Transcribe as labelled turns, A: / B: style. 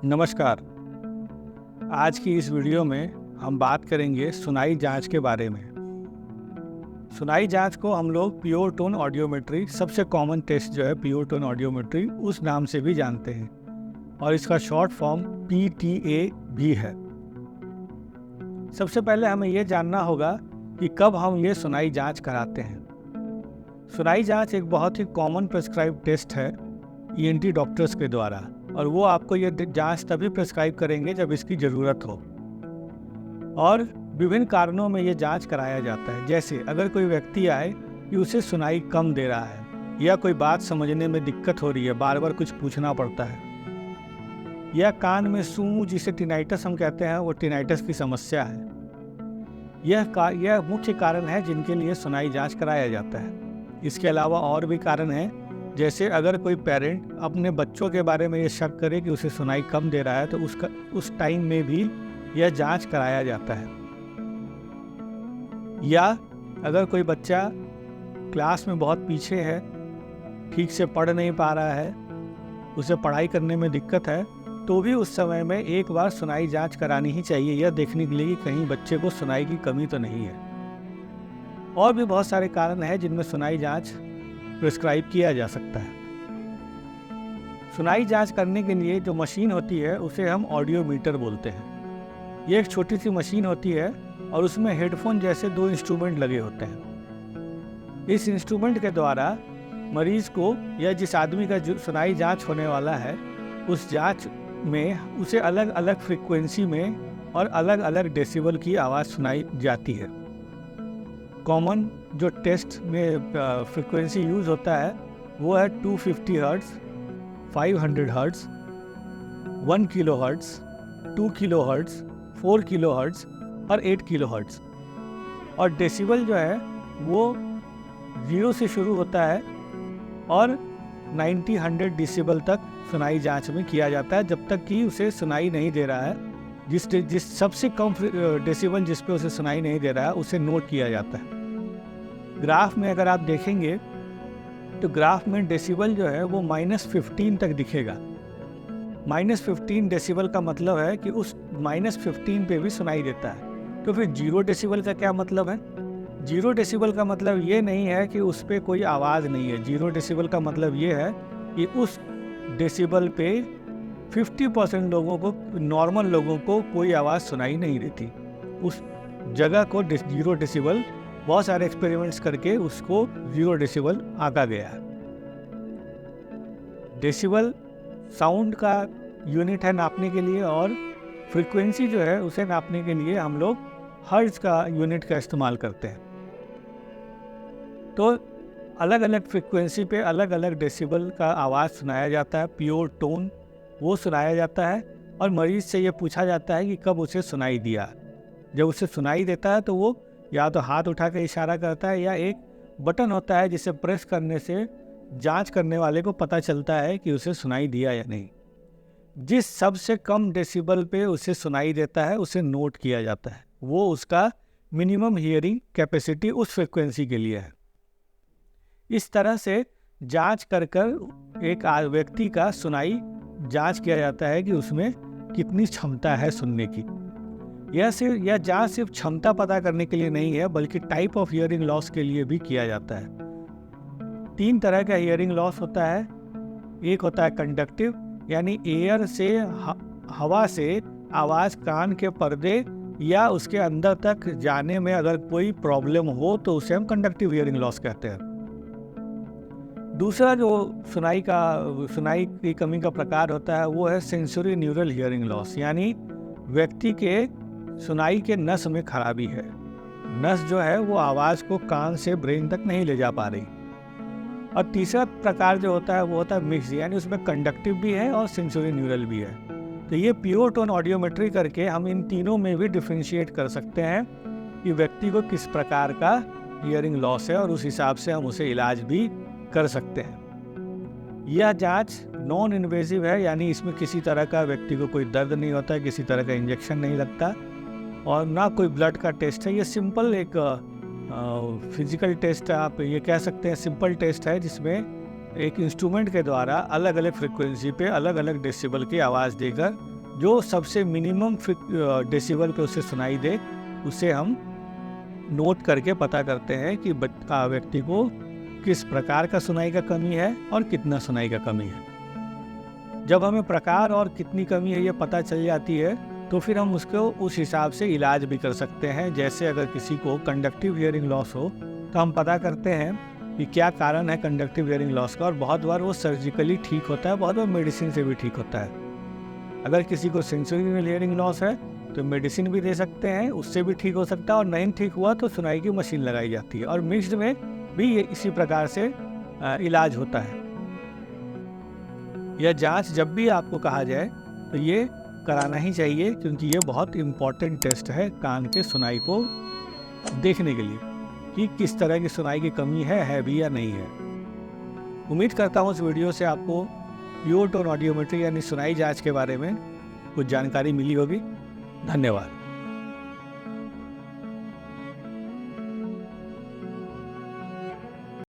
A: नमस्कार। आज की इस वीडियो में हम बात करेंगे सुनाई जांच के बारे में। सुनाई जांच को हम लोग प्योर टोन ऑडियोमेट्री, सबसे कॉमन टेस्ट जो है प्योर टोन ऑडियोमेट्री, उस नाम से भी जानते हैं और इसका शॉर्ट फॉर्म PTA भी है। सबसे पहले हमें यह जानना होगा कि कब हम ये सुनाई जांच कराते हैं। सुनाई जांच एक बहुत ही कॉमन प्रेस्क्राइब टेस्ट है ENT डॉक्टर्स के द्वारा, और वो आपको ये जांच तभी प्रेस्क्राइब करेंगे जब इसकी ज़रूरत हो। और विभिन्न कारणों में ये जांच कराया जाता है। जैसे अगर कोई व्यक्ति आए कि उसे सुनाई कम दे रहा है, या कोई बात समझने में दिक्कत हो रही है, बार बार कुछ पूछना पड़ता है, या कान में सूं जिसे टिनाइटस हम कहते हैं, वो टिनाइटस की समस्या है। यह मुख्य कारण है जिनके लिए सुनाई जाँच कराया जाता है। इसके अलावा और भी कारण हैं, जैसे अगर कोई पेरेंट अपने बच्चों के बारे में ये शक करे कि उसे सुनाई कम दे रहा है, तो उस टाइम में भी यह जांच कराया जाता है। या अगर कोई बच्चा क्लास में बहुत पीछे है, ठीक से पढ़ नहीं पा रहा है, उसे पढ़ाई करने में दिक्कत है, तो भी उस समय में एक बार सुनाई जांच करानी ही चाहिए, यह देखने के लिए कि कहीं बच्चे को सुनाई की कमी तो नहीं है। और भी बहुत सारे कारण हैं जिनमें सुनाई जांच प्रिस्क्राइब किया जा सकता है। सुनाई जांच करने के लिए जो मशीन होती है उसे हम ऑडियोमीटर बोलते हैं। ये एक छोटी सी मशीन होती है और उसमें हेडफोन जैसे 2 इंस्ट्रूमेंट लगे होते हैं। इस इंस्ट्रूमेंट के द्वारा मरीज को या जिस आदमी का जो सुनाई जांच होने वाला है, उस जांच में उसे अलग अलग फ्रीक्वेंसी में और अलग अलग डेसिबल की आवाज़ सुनाई जाती है। कॉमन जो टेस्ट में फ्रीक्वेंसी यूज़ होता है वो है 250 hertz, 500 hertz, 1 kilo hertz, 2 kilo hertz, 4 kilo hertz और 8 किलो हर्ट्ज़। और डेसिबल जो है वो 0 से शुरू होता है और 90-100 डेसिबल तक सुनाई जांच में किया जाता है, जब तक कि उसे सुनाई नहीं दे रहा है। जिस सबसे कम डेसिबल जिस पे उसे सुनाई नहीं दे रहा है उसे नोट किया जाता है। ग्राफ में अगर आप देखेंगे तो ग्राफ में डेसिबल जो है वो -15 तक दिखेगा। -15 डेसिबल का मतलब है कि उस -15 पे भी सुनाई देता है। तो फिर 0 डेसिबल का क्या मतलब है? 0 डेसिबल का मतलब ये नहीं है कि उस पे कोई आवाज़ नहीं है। 0 डेसिबल का मतलब ये है कि उस डेसिबल पे 50% लोगों को, नॉर्मल लोगों को कोई आवाज़ सुनाई नहीं देती। उस जगह को 0 डेसिबल, बहुत सारे एक्सपेरिमेंट्स करके उसको 0 डेसिबल आंका गया है। डेसिबल साउंड का यूनिट है नापने के लिए, और फ्रीक्वेंसी जो है उसे नापने के लिए हम लोग हर्ट्ज का यूनिट का इस्तेमाल करते हैं। तो अलग अलग फ्रीक्वेंसी पे अलग अलग डेसिबल का आवाज़ सुनाया जाता है, प्योर टोन वो सुनाया जाता है। और मरीज़ से ये पूछा जाता है कि कब उसे सुनाई दिया। जब उसे सुनाई देता है तो वो या तो हाथ उठा कर इशारा करता है, या एक बटन होता है जिसे प्रेस करने से जांच करने वाले को पता चलता है कि उसे सुनाई दिया या नहीं। जिस सबसे कम डेसिबल पे उसे सुनाई देता है उसे नोट किया जाता है, वो उसका मिनिमम हियरिंग कैपेसिटी उस फ्रिक्वेंसी के लिए है। इस तरह से जांच कर एक व्यक्ति का सुनाई जांच किया जाता है कि उसमें कितनी क्षमता है सुनने की। यह जांच सिर्फ क्षमता पता करने के लिए नहीं है, बल्कि टाइप ऑफ हियरिंग लॉस के लिए भी किया जाता है। 3 तरह का हियरिंग लॉस होता है। एक होता है कंडक्टिव, यानी एयर से, हवा से आवाज़ कान के पर्दे या उसके अंदर तक जाने में अगर कोई प्रॉब्लम हो तो उसे हम कंडक्टिव हियरिंग लॉस कहते हैं। दूसरा जो सुनाई की कमी का प्रकार होता है वो है सेंसरी न्यूरल हियरिंग लॉस, यानी व्यक्ति के सुनाई के नस में खराबी है। नस जो है वो आवाज़ को कान से ब्रेन तक नहीं ले जा पा रही। और तीसरा प्रकार जो होता है वो होता है मिक्स, यानी उसमें कंडक्टिव भी है और सेंसरी न्यूरल भी है। तो ये प्योर टोन ऑडियोमेट्री करके हम इन तीनों में भी डिफ्रेंशिएट कर सकते हैं कि व्यक्ति को किस प्रकार का हियरिंग लॉस है, और उस हिसाब से हम उसे इलाज भी कर सकते हैं। यह जांच नॉन इन्वेजिव है, यानी इसमें किसी तरह का व्यक्ति को कोई दर्द नहीं होता है, किसी तरह का इंजेक्शन नहीं लगता, और ना कोई ब्लड का टेस्ट है। ये सिंपल एक फिजिकल टेस्ट, आप ये कह सकते हैं सिंपल टेस्ट है, जिसमें एक इंस्ट्रूमेंट के द्वारा अलग अलग फ्रिक्वेंसी पे अलग अलग डेसिबल की आवाज़ देकर जो सबसे मिनिमम डेसिबल पे उसे सुनाई दे, उसे हम नोट करके पता करते हैं कि व्यक्ति को किस प्रकार का सुनाई का कमी है और कितना सुनाई का कमी है। जब हमें प्रकार और कितनी कमी है ये पता चल जाती है तो फिर हम उसको उस हिसाब से इलाज भी कर सकते हैं। जैसे अगर किसी को कंडक्टिव हियरिंग लॉस हो तो हम पता करते हैं कि क्या कारण है कंडक्टिव हियरिंग लॉस का, और बहुत बार वो सर्जिकली ठीक होता है, बहुत बार मेडिसिन से भी ठीक होता है। अगर किसी को सेंसोरियल हियरिंग लॉस है तो मेडिसिन भी दे सकते हैं, उससे भी ठीक हो सकता है, और नहीं ठीक हुआ तो सुनाई की मशीन लगाई जाती है, और मिक्स्ड में भी ये इसी प्रकार से इलाज होता है। यह जांच जब भी आपको कहा जाए तो ये कराना ही चाहिए, क्योंकि ये बहुत इम्पॉर्टेंट टेस्ट है कान के सुनाई को देखने के लिए कि किस तरह की सुनाई की कमी है भी या नहीं है। उम्मीद करता हूँ इस वीडियो से आपको प्योर टोन ऑडियोमेट्री यानी सुनाई जांच के बारे में कुछ जानकारी मिली होगी। धन्यवाद।